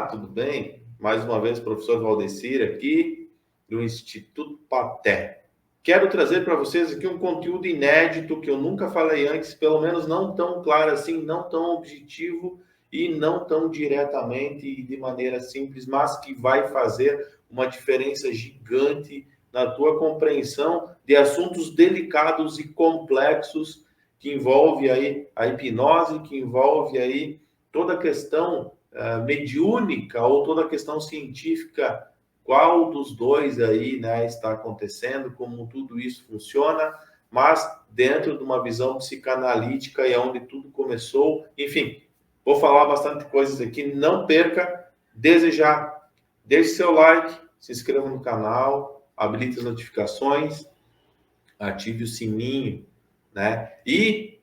tudo bem? Mais uma vez, professor Valdecir aqui do Instituto Paté. Quero trazer para vocês aqui um conteúdo inédito que eu nunca falei antes, pelo menos não tão claro assim, não tão objetivo e não tão diretamente e de maneira simples, mas que vai fazer uma diferença gigante na tua compreensão de assuntos delicados e complexos que envolve aí a hipnose, que envolve aí toda a questão mediúnica ou toda a questão científica, qual dos dois aí, né, está acontecendo, como tudo isso funciona, mas dentro de uma visão psicanalítica e onde tudo começou. Enfim, vou falar bastante coisas aqui, não perca, desejar, deixe seu like, se inscreva no canal, habilite as notificações, ative o sininho, né? E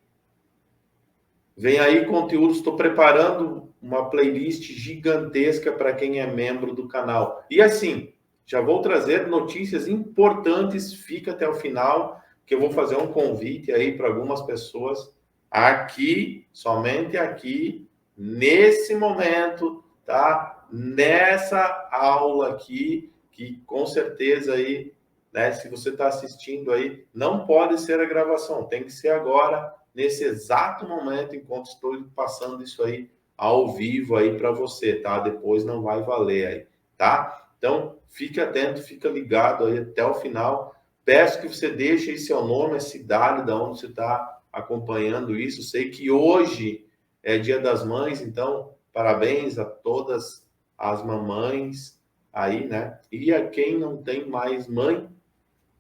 vem aí conteúdo, estou preparando uma playlist gigantesca para quem é membro do canal. E assim, já vou trazer notícias importantes, fica até o final, que eu vou fazer um convite aí para algumas pessoas aqui, somente aqui, nesse momento, tá? Nessa aula aqui, que com certeza aí, né, se você está assistindo aí, não pode ser a gravação, tem que ser agora, nesse exato momento, enquanto estou passando isso aí ao vivo aí para você, tá? Depois não vai valer aí, tá? Então, fique atento, fica ligado aí até o final. Peço que você deixe aí seu nome, a cidade da onde você está acompanhando isso. Sei que hoje é Dia das Mães, então parabéns a todas as mamães aí, né? E a quem não tem mais mãe,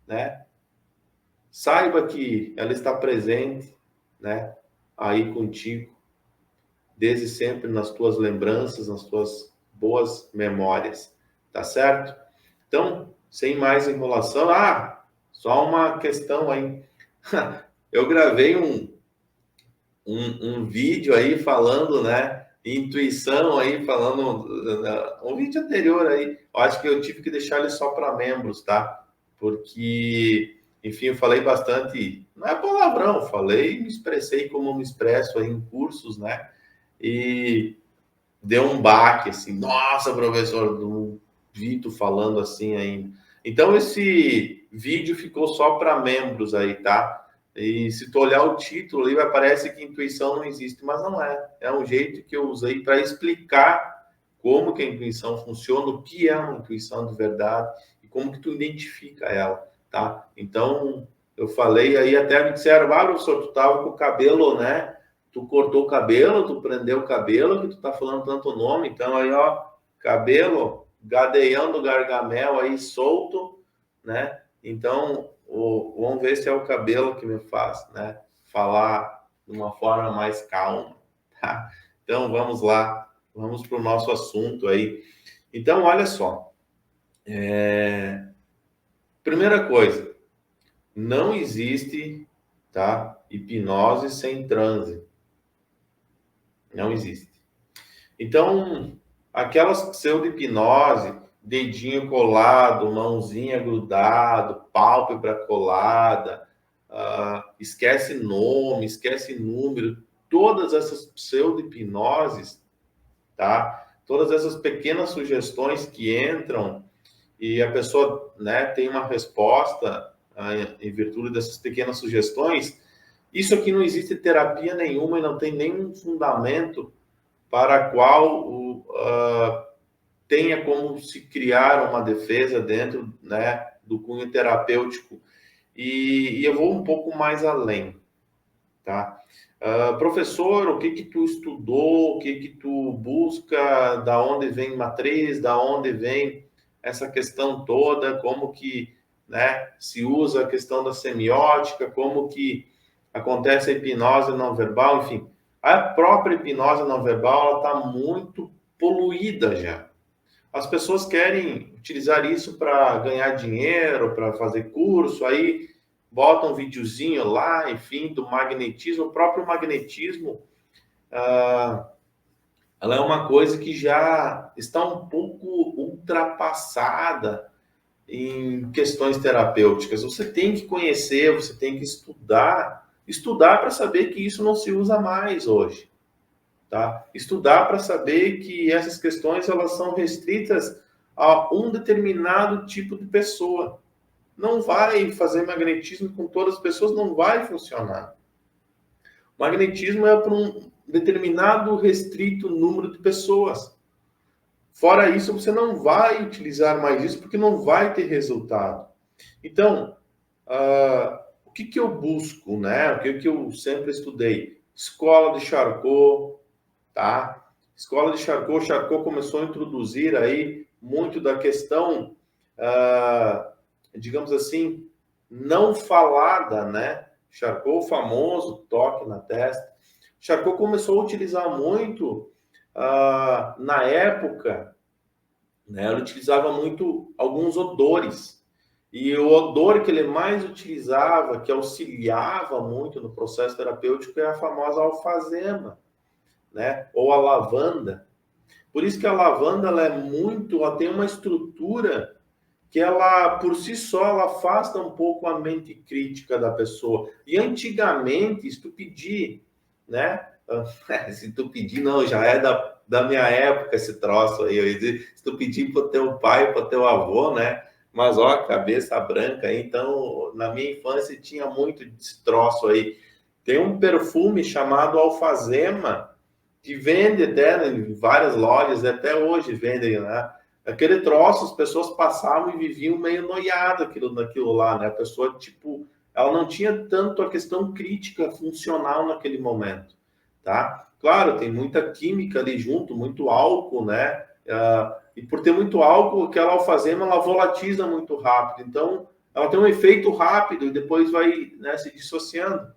né? Saiba que ela está presente, né? Aí contigo, desde sempre nas tuas lembranças, nas tuas boas memórias, tá certo? Então, sem mais enrolação, só uma questão aí. Eu gravei um vídeo aí falando, né? Intuição aí, falando um vídeo anterior aí. Eu acho que eu tive que deixar ele só para membros, tá? Porque, enfim, eu falei bastante, não é palavrão, falei, me expressei como eu me expresso aí em cursos, né? E deu um baque, assim, nossa, professor, não vi tu falando assim ainda. Então, esse vídeo ficou só para membros aí, tá? E se tu olhar o título ali, vai parecer que intuição não existe, mas não é. É um jeito que eu usei para explicar como que a intuição funciona, o que é uma intuição de verdade e como que tu identifica ela, tá? Então, eu falei aí, até me disseram, professor, tu tava com o cabelo, né? Tu cortou o cabelo, tu prendeu o cabelo, que tu tá falando tanto nome, então aí, ó, cabelo, gadeando Gargamel aí, solto, né? Então, vamos ver se é o cabelo que me faz, né? Falar de uma forma mais calma, tá? Então, vamos lá, vamos para o nosso assunto aí. Então, olha só, primeira coisa, não existe, tá? Hipnose sem transe. Não existe. Então, aquelas pseudo-hipnose, dedinho colado, mãozinha grudado, pálpebra colada, esquece nome, esquece número, todas essas pseudo-hipnoses, tá? Todas essas pequenas sugestões que entram e a pessoa, né, tem uma resposta em virtude dessas pequenas sugestões, isso aqui não existe terapia nenhuma e não tem nenhum fundamento para a qual tenha como se criar uma defesa dentro, né, do cunho terapêutico. E eu vou um pouco mais além, tá? Professor, o que que tu estudou, o que que tu busca, da onde vem matriz, da onde vem essa questão toda, como que, né, se usa a questão da semiótica, como que acontece a hipnose não verbal, enfim. A própria hipnose não verbal está muito poluída já. As pessoas querem utilizar isso para ganhar dinheiro, para fazer curso, aí botam um videozinho lá, enfim, do magnetismo. O próprio magnetismo, ela é uma coisa que já está um pouco ultrapassada em questões terapêuticas. Você tem que conhecer, você tem que estudar para saber que isso não se usa mais hoje. tá? Estudar para saber que essas questões elas são restritas a um determinado tipo de pessoa. Não vai fazer magnetismo com todas as pessoas, não vai funcionar. Magnetismo é para um determinado restrito número de pessoas. Fora isso, você não vai utilizar mais isso porque não vai ter resultado. Então, o que eu busco, né? O que eu sempre estudei? Escola de Charcot, tá? Escola de Charcot, Charcot começou a introduzir aí muito da questão, digamos assim, não falada, né? Charcot, o famoso toque na testa. Charcot começou a utilizar muito, na época, né? Ele utilizava muito alguns odores. E o odor que ele mais utilizava, que auxiliava muito no processo terapêutico, é a famosa alfazema, né? Ou a lavanda. Por isso que a lavanda ela tem uma estrutura que ela, por si só, ela afasta um pouco a mente crítica da pessoa. E antigamente, se tu pedir, né? Se tu pedir, não, já é da minha época esse troço aí. Eu ia dizer, se tu pedir para o teu pai, para o teu avô, né? Mas, ó, cabeça branca aí. Então, na minha infância tinha muito desse troço aí. Tem um perfume chamado alfazema, que vende até em várias lojas, até hoje vendem, né? Aquele troço, as pessoas passavam e viviam meio noiado naquilo lá, né? A pessoa, tipo, ela não tinha tanto a questão crítica funcional naquele momento, tá? Claro, tem muita química ali junto, muito álcool, né? E por ter muito álcool, aquela alfazema, ela volatiza muito rápido. Então, ela tem um efeito rápido e depois vai, né, se dissociando.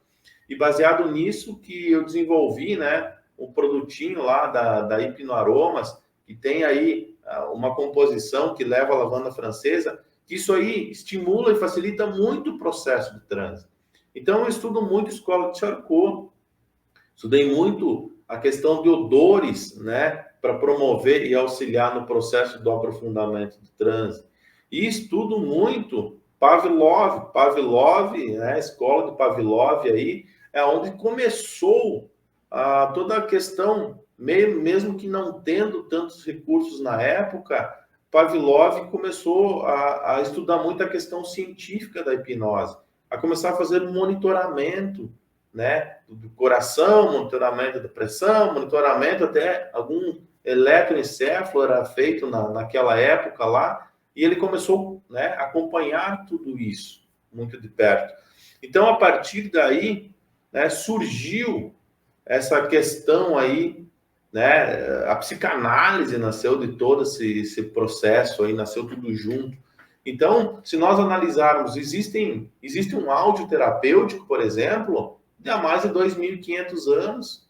E baseado nisso que eu desenvolvi, né, um produtinho lá da Hipnoaromas, que tem aí uma composição que leva a lavanda francesa, que isso aí estimula e facilita muito o processo de transe. Então, eu estudo muito escola de Charcot, estudei muito a questão de odores, né, para promover e auxiliar no processo do aprofundamento do transe. E estudo muito Pavlov, né, a escola de Pavlov aí, é onde começou toda a questão, mesmo que não tendo tantos recursos na época, Pavlov começou a estudar muito a questão científica da hipnose, a começar a fazer um monitoramento, né, do coração, monitoramento da pressão, monitoramento até algum eletroencefalo era feito naquela época lá, e ele começou, né, a acompanhar tudo isso muito de perto. Então, a partir daí, né, surgiu essa questão aí, né, a psicanálise nasceu de todo esse processo aí, nasceu tudo junto. Então, se nós analisarmos, existe um áudio terapêutico, por exemplo, de há mais de 2.500 anos,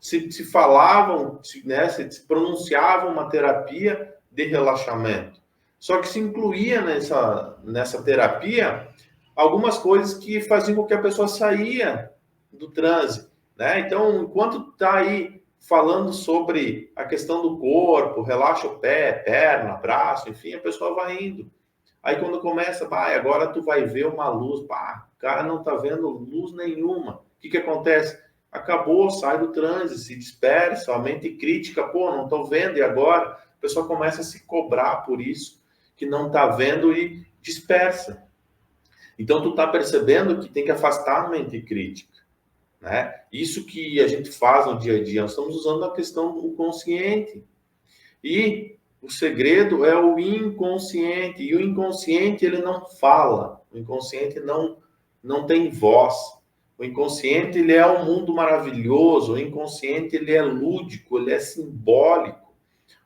se falavam, né, se pronunciava uma terapia de relaxamento. Só que se incluía nessa terapia algumas coisas que faziam com que a pessoa saía do transe, né? Então, enquanto está aí falando sobre a questão do corpo, relaxa o pé, perna, braço, enfim, a pessoa vai indo. Aí quando começa, agora tu vai ver uma luz, o cara não tá vendo luz nenhuma. O que acontece? Acabou, sai do transe, se dispersa, a mente crítica, não tô vendo, e agora? A pessoa começa a se cobrar por isso, que não tá vendo e dispersa. Então tu tá percebendo que tem que afastar a mente crítica, né? Isso que a gente faz no dia a dia, nós estamos usando a questão do consciente. E o segredo é o inconsciente. E o inconsciente, ele não fala. O inconsciente não tem voz. O inconsciente, ele é um mundo maravilhoso. O inconsciente, ele é lúdico, ele é simbólico.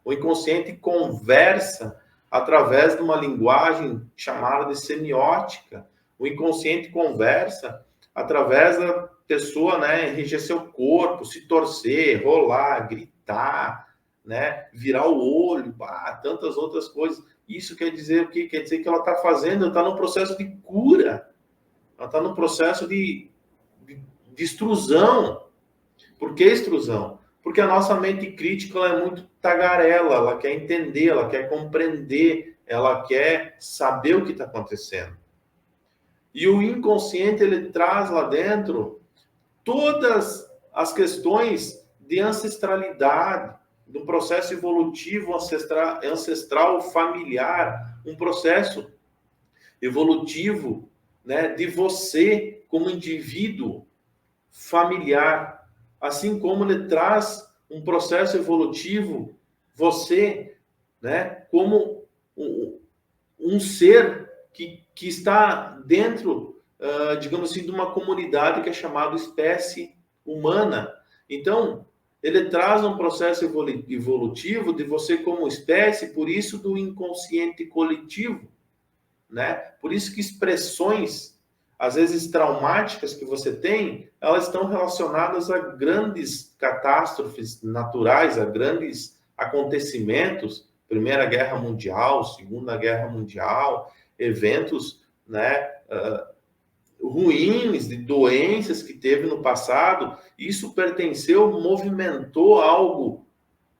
O inconsciente conversa através de uma linguagem chamada de semiótica. O inconsciente conversa através da pessoa, né, enrijecer o corpo, se torcer, rolar, gritar, né, virar o olho, tantas outras coisas. Isso quer dizer o quê? Quer dizer que ela está fazendo, está no processo de cura, ela está no processo de extrusão. Por que extrusão? Porque a nossa mente crítica ela é muito tagarela, ela quer entender, ela quer compreender, ela quer saber o que está acontecendo. E o inconsciente, ele traz lá dentro todas as questões de ancestralidade, de um processo evolutivo ancestral familiar, um processo evolutivo, né, de você como indivíduo familiar, assim como ele traz um processo evolutivo, você, né, como um ser que está dentro, digamos assim, de uma comunidade que é chamada espécie humana. Então, ele traz um processo evolutivo de você como espécie, por isso do inconsciente coletivo, né? Por isso que expressões, às vezes traumáticas que você tem, elas estão relacionadas a grandes catástrofes naturais, a grandes acontecimentos, Primeira Guerra Mundial, Segunda Guerra Mundial, eventos, né, ruins, de doenças que teve no passado. Isso pertenceu, movimentou algo,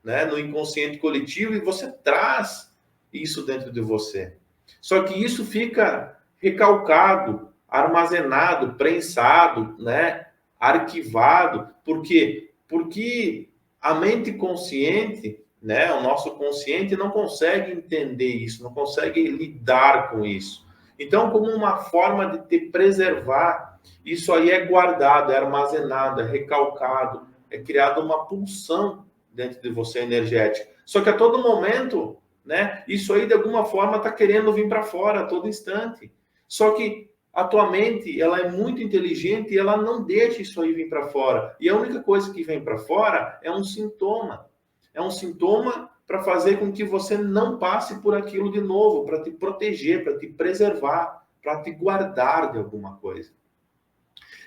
né, no inconsciente coletivo, e você traz isso dentro de você. Só que isso fica recalcado, armazenado, prensado, né, arquivado. Por quê? Porque a mente consciente, né, o nosso consciente não consegue entender isso, não consegue lidar com isso. Então, como uma forma de te preservar, isso aí é guardado, é armazenado, é recalcado, é criada uma pulsão dentro de você energética. Só que a todo momento, né, isso aí de alguma forma está querendo vir para fora a todo instante. Só que a tua mente, ela é muito inteligente e ela não deixa isso aí vir para fora. E a única coisa que vem para fora é um sintoma. É um sintoma para fazer com que você não passe por aquilo de novo, para te proteger, para te preservar, para te guardar de alguma coisa.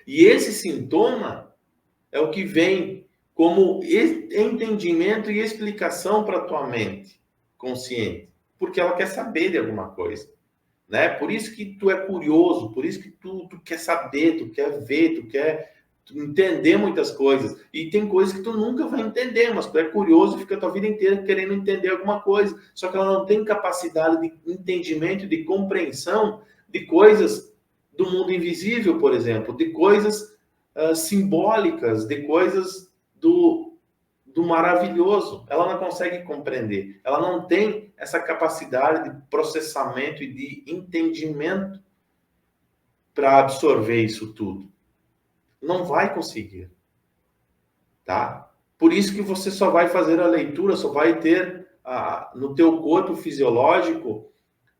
E esse sintoma é o que vem como entendimento e explicação para a tua mente consciente, porque ela quer saber de alguma coisa, né? Por isso que tu é curioso, por isso que tu quer saber, tu quer ver, tu quer entender muitas coisas. E tem coisas que tu nunca vai entender, mas tu é curioso e fica a tua vida inteira querendo entender alguma coisa, só que ela não tem capacidade de entendimento, de compreensão de coisas do mundo invisível, por exemplo, de coisas simbólicas, de coisas do maravilhoso. Ela não consegue compreender. Ela não tem essa capacidade de processamento e de entendimento para absorver isso tudo. Não vai conseguir, tá? Por isso que você só vai fazer a leitura, só vai ter no teu corpo fisiológico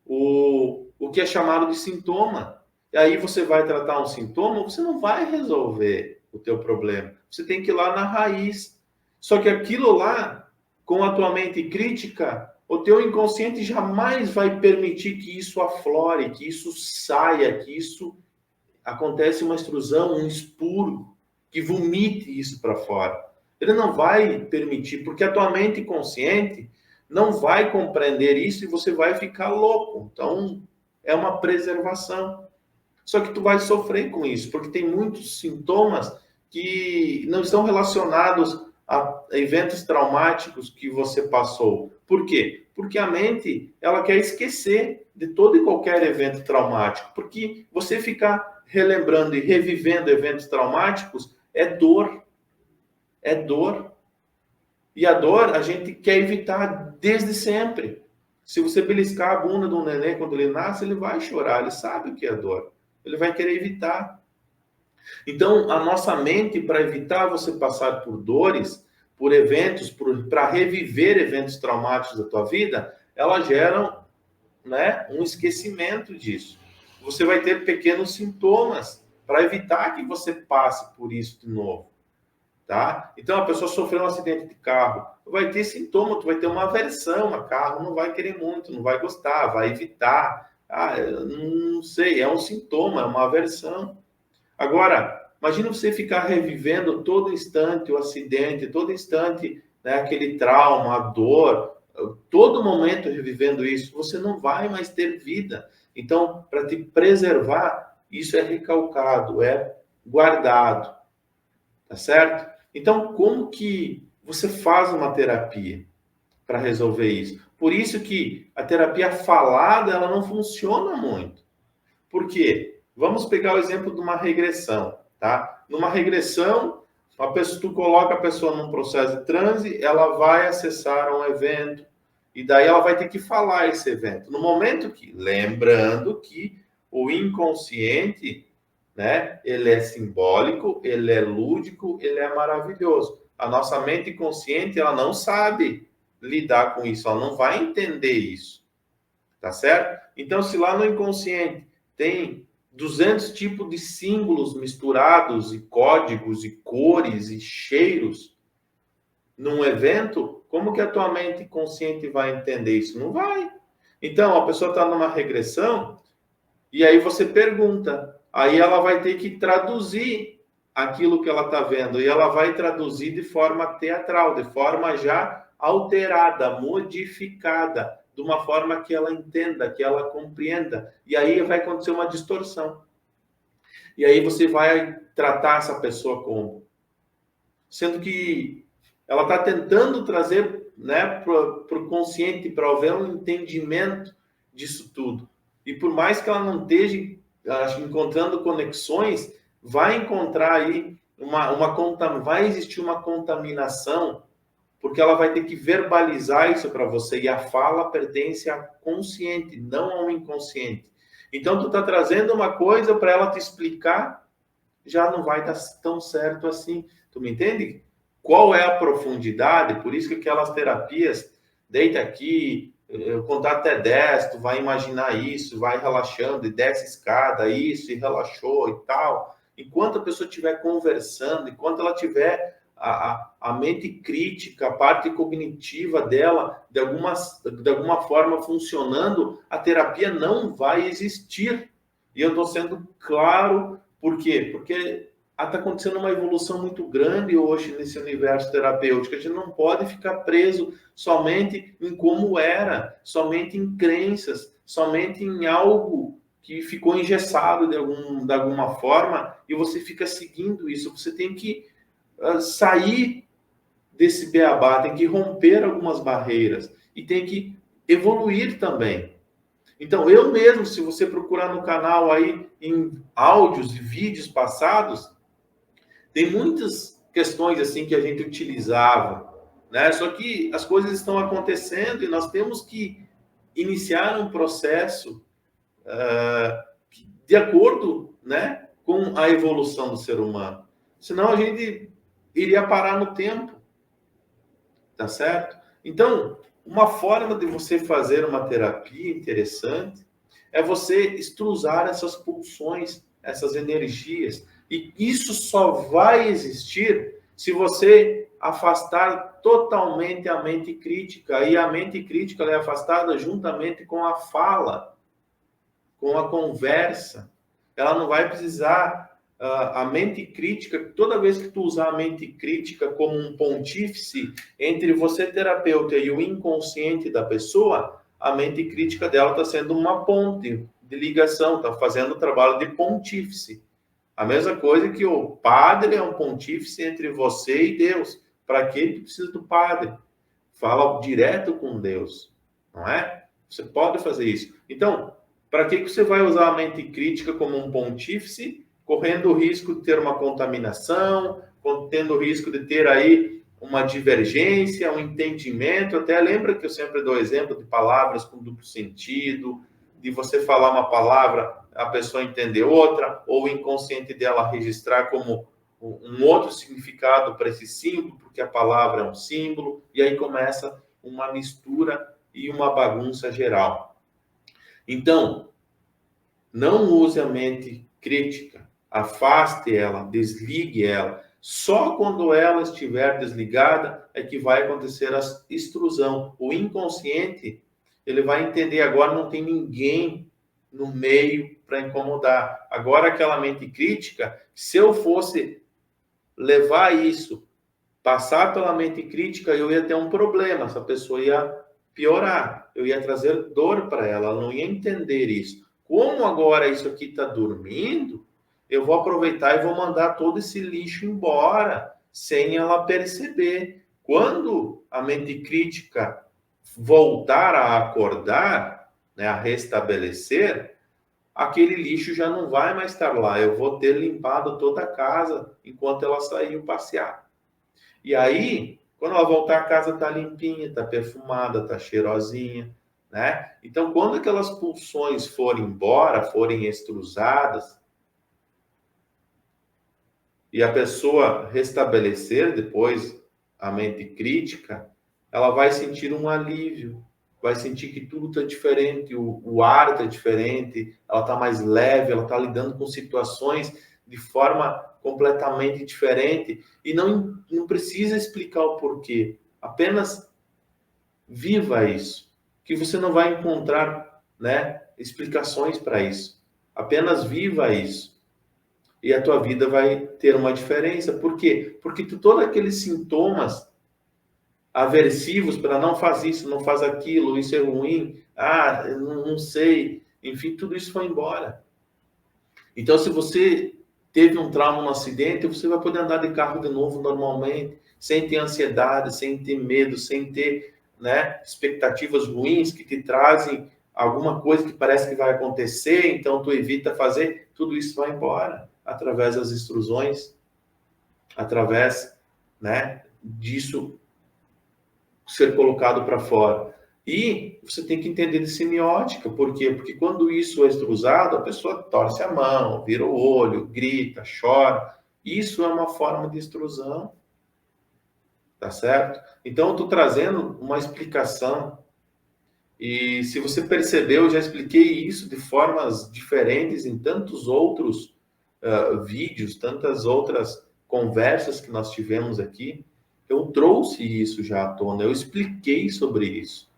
o que é chamado de sintoma. E aí você vai tratar um sintoma, você não vai resolver o teu problema. Você tem que ir lá na raiz. Só que aquilo lá, com a tua mente crítica, o teu inconsciente jamais vai permitir que isso aflore, que isso saia, que isso acontece uma extrusão, um expurgo, que vomite isso para fora. Ele não vai permitir, porque a tua mente consciente não vai compreender isso e você vai ficar louco. Então, é uma preservação. Só que tu vai sofrer com isso, porque tem muitos sintomas que não estão relacionados a eventos traumáticos que você passou. Por quê? Porque a mente, ela quer esquecer de todo e qualquer evento traumático, porque você ficar relembrando e revivendo eventos traumáticos é dor. É dor. E a dor a gente quer evitar desde sempre. Se você beliscar a bunda de um neném quando ele nasce, ele vai chorar, ele sabe o que é dor. Ele vai querer evitar. Então, a nossa mente, para evitar você passar por dores, por eventos, para reviver eventos traumáticos da tua vida, ela gera, né, um esquecimento disso. Você vai ter pequenos sintomas para evitar que você passe por isso de novo. Tá? Então, a pessoa sofreu um acidente de carro, vai ter sintoma, tu vai ter uma aversão a carro, não vai querer muito, não vai gostar, vai evitar. Eu não sei, é um sintoma, é uma aversão. Agora, imagina você ficar revivendo todo instante o acidente, todo instante, né, aquele trauma, a dor, todo momento revivendo isso, você não vai mais ter vida. Então, para te preservar, isso é recalcado, é guardado, tá certo? Então, como que você faz uma terapia para resolver isso? Por isso que a terapia falada, ela não funciona muito. Por quê? Vamos pegar o exemplo de uma regressão, tá? Numa regressão, Tu coloca a pessoa num processo de transe, ela vai acessar um evento, e daí ela vai ter que falar esse evento. No momento que, lembrando que o inconsciente, né, ele é simbólico, ele é lúdico, ele é maravilhoso. A nossa mente consciente, ela não sabe lidar com isso, ela não vai entender isso, tá certo? Então, se lá no inconsciente tem 200 tipos de símbolos misturados, e códigos, e cores, e cheiros, num evento, como que a tua mente consciente vai entender isso? Não vai. Então, a pessoa está numa regressão, e aí você pergunta, aí ela vai ter que traduzir aquilo que ela está vendo, e ela vai traduzir de forma teatral, de forma já alterada, modificada, de uma forma que ela entenda, que ela compreenda, e aí vai acontecer uma distorção. E aí você vai tratar essa pessoa como? Sendo que ela está tentando trazer, né, para o consciente, para haver um entendimento disso tudo. E por mais que ela não esteja encontrando conexões, vai encontrar aí vai existir uma contaminação, porque ela vai ter que verbalizar isso para você, e a fala pertence ao consciente, não ao inconsciente. Então, tu está trazendo uma coisa para ela te explicar, já não vai dar tão certo assim. Tu me entende? Qual é a profundidade? Por isso que aquelas terapias, deita aqui, eu contar até 10, tu vai imaginar isso, vai relaxando e desce escada, isso, e relaxou e tal. Enquanto a pessoa estiver conversando, enquanto ela tiver a mente crítica, a parte cognitiva dela, de alguma forma funcionando, a terapia não vai existir. E eu estou sendo claro, por quê? Porque está acontecendo uma evolução muito grande hoje nesse universo terapêutico. A gente não pode ficar preso somente em como era, somente em crenças, somente em algo que ficou engessado de alguma forma, e você fica seguindo isso. Você tem que sair desse beabá, tem que romper algumas barreiras e tem que evoluir também. Então, eu mesmo, se você procurar no canal aí em áudios e vídeos passados, tem muitas questões assim que a gente utilizava, né? Só que as coisas estão acontecendo e nós temos que iniciar um processo de acordo, né, com a evolução do ser humano. Senão a gente iria parar no tempo, tá certo? Então, uma forma de você fazer uma terapia interessante é você extrusar essas pulsões, essas energias. E isso só vai existir se você afastar totalmente a mente crítica. E a mente crítica é afastada juntamente com a fala, com a conversa. Ela não vai precisar. A mente crítica, toda vez que tu usar a mente crítica como um pontífice entre você, terapeuta, e o inconsciente da pessoa, a mente crítica dela está sendo uma ponte de ligação, está fazendo o trabalho de pontífice. A mesma coisa que o padre é um pontífice entre você e Deus. Para que tu precisa do padre? Fala direto com Deus, não é? Você pode fazer isso. Então, para que você vai usar a mente crítica como um pontífice, correndo o risco de ter uma contaminação, tendo o risco de ter aí uma divergência, um entendimento? Até lembra que eu sempre dou exemplo de palavras com duplo sentido, de você falar uma palavra, a pessoa entender outra, ou o inconsciente dela registrar como um outro significado para esse símbolo, porque a palavra é um símbolo, e aí começa uma mistura e uma bagunça geral. Então, não use a mente crítica, afaste ela, desligue ela. Só quando ela estiver desligada é que vai acontecer a extrusão. O inconsciente, ele vai entender, agora não tem ninguém no meio para incomodar. Agora aquela mente crítica, se eu fosse levar isso, passar pela mente crítica, eu ia ter um problema, essa pessoa ia piorar, eu ia trazer dor para ela, ela não ia entender isso. Como agora isso aqui está dormindo, eu vou aproveitar e vou mandar todo esse lixo embora, sem ela perceber. Quando a mente crítica voltar a acordar, né, a restabelecer, aquele lixo já não vai mais estar lá. Eu vou ter limpado toda a casa enquanto ela saiu passear. E aí, quando ela voltar, a casa está limpinha, está perfumada, está cheirosinha, né? Então, quando aquelas pulsões forem embora, forem extrusadas, e a pessoa restabelecer depois a mente crítica, ela vai sentir um alívio, vai sentir que tudo está diferente, o ar está diferente, ela está mais leve, ela está lidando com situações de forma completamente diferente e não precisa explicar o porquê, apenas viva isso, que você não vai encontrar, né, explicações para isso, apenas viva isso. E a tua vida vai ter uma diferença. Por quê? Porque todos aqueles sintomas aversivos para não faz isso, não faz aquilo, isso é ruim, eu não sei, enfim, tudo isso foi embora. Então, se você teve um trauma no acidente, você vai poder andar de carro de novo normalmente, sem ter ansiedade, sem ter medo, sem ter, né, expectativas ruins que te trazem alguma coisa que parece que vai acontecer, então tu evita fazer, tudo isso vai embora através das extrusões, através, né, disso ser colocado para fora. E você tem que entender de semiótica, por quê? Porque quando isso é extrusado, a pessoa torce a mão, vira o olho, grita, chora. Isso é uma forma de extrusão, tá certo? Então, eu estou trazendo uma explicação. E se você percebeu, eu já expliquei isso de formas diferentes em tantos outros vídeos, tantas outras conversas que nós tivemos aqui. Eu trouxe isso já à tona, eu expliquei sobre isso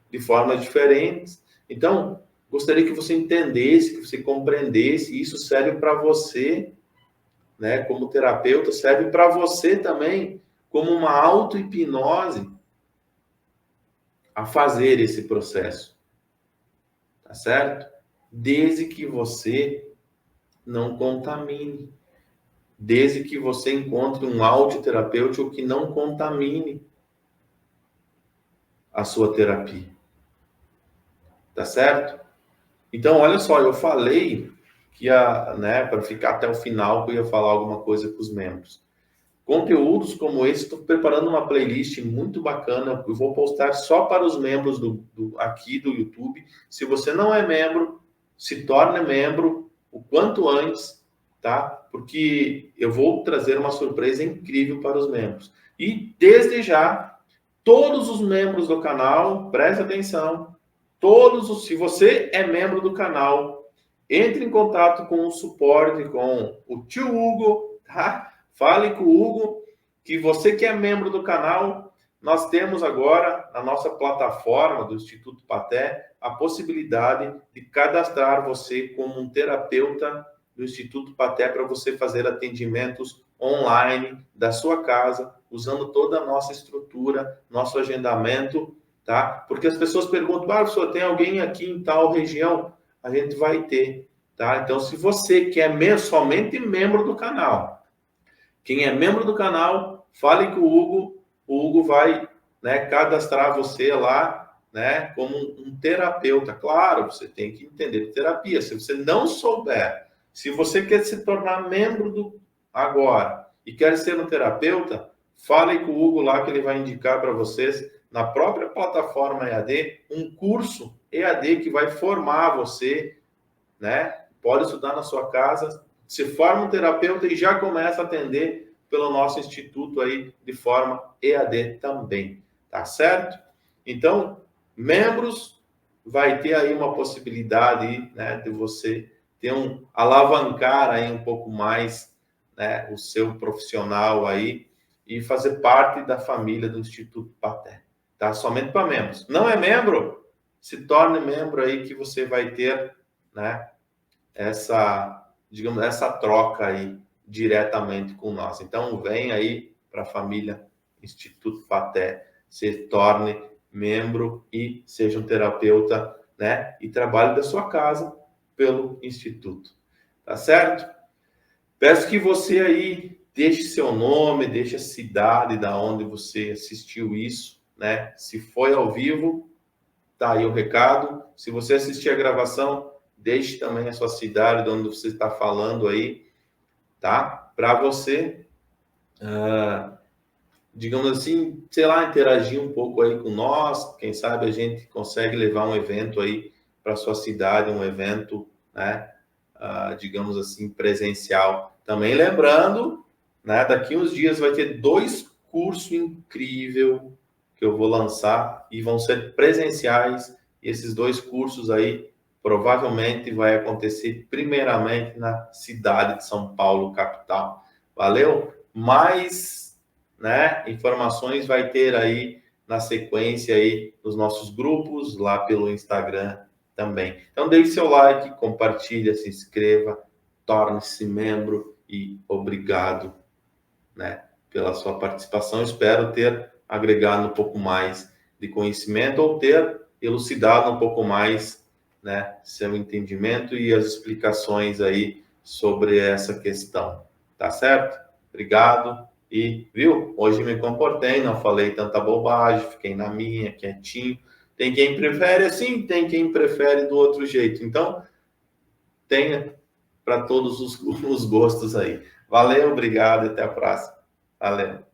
de formas diferentes. Então, gostaria que você entendesse, que você compreendesse. Isso serve para você, né, como terapeuta, serve para você também, como uma auto-hipnose, a fazer esse processo. Tá certo? Desde que você não contamine. Desde que você encontre um audioterapeuta que não contamine a sua terapia. Tá certo? Então, olha só, eu falei que né, para ficar até o final, que eu ia falar alguma coisa com os membros. Conteúdos como esse, estou preparando uma playlist muito bacana, eu vou postar só para os membros aqui do YouTube. Se você não é membro, se torne membro o quanto antes, tá? Porque eu vou trazer uma surpresa incrível para os membros. E desde já, todos os membros do canal, preste atenção, se você é membro do canal, entre em contato com o suporte, com o tio Hugo, tá? Fale com o Hugo, que você que é membro do canal, nós temos agora, na nossa plataforma do Instituto Paté, a possibilidade de cadastrar você como um terapeuta do Instituto Paté para você fazer atendimentos online da sua casa, usando toda a nossa estrutura, nosso agendamento, tá? Porque as pessoas perguntam, professor, tem alguém aqui em tal região? A gente vai ter, tá? Então, se você que é somente membro do canal, quem é membro do canal, fale com o Hugo vai, né, cadastrar você lá, né, como um terapeuta. Claro, você tem que entender de terapia. Se você não souber, se você quer se tornar membro agora e quer ser um terapeuta, fale com o Hugo lá que ele vai indicar para vocês, na própria plataforma EAD, um curso EAD que vai formar você, né? Pode estudar na sua casa, se forma um terapeuta e já começa a atender pelo nosso instituto aí de forma EAD também, tá certo? Então, membros, vai ter aí uma possibilidade, né, de você ter alavancar aí um pouco mais, né, o seu profissional aí e fazer parte da família do Instituto Paté, tá? Somente para membros. Não é membro? Se torne membro aí que você vai ter, né, digamos, essa troca aí diretamente com nós. Então, vem aí para a família Instituto Paté, se torne membro e seja um terapeuta, né? E trabalhe da sua casa pelo Instituto. Tá certo? Peço que você aí deixe seu nome, deixe a cidade da onde você assistiu isso, né? Se foi ao vivo, tá aí o recado. Se você assistir a gravação, deixe também a sua cidade, de onde você está falando aí, tá? Para você, digamos assim, sei lá, interagir um pouco aí com nós. Quem sabe a gente consegue levar um evento aí para sua cidade, um evento, né? Digamos assim, presencial. Também lembrando, né? Daqui uns dias vai ter 2 cursos incríveis que eu vou lançar e vão ser presenciais. E esses 2 cursos aí provavelmente vai acontecer primeiramente na cidade de São Paulo, capital. Valeu? Mais, né, informações vai ter aí na sequência aí nos nossos grupos, lá pelo Instagram também. Então deixe seu like, compartilhe, se inscreva, torne-se membro e obrigado, né, pela sua participação. Espero ter agregado um pouco mais de conhecimento ou ter elucidado um pouco mais, né, seu entendimento e as explicações aí sobre essa questão. Tá certo? Obrigado. E, viu? Hoje me comportei, não falei tanta bobagem, fiquei na minha, quietinho. Tem quem prefere assim, tem quem prefere do outro jeito. Então, tenha para todos os gostos aí. Valeu, obrigado e até a próxima. Valeu.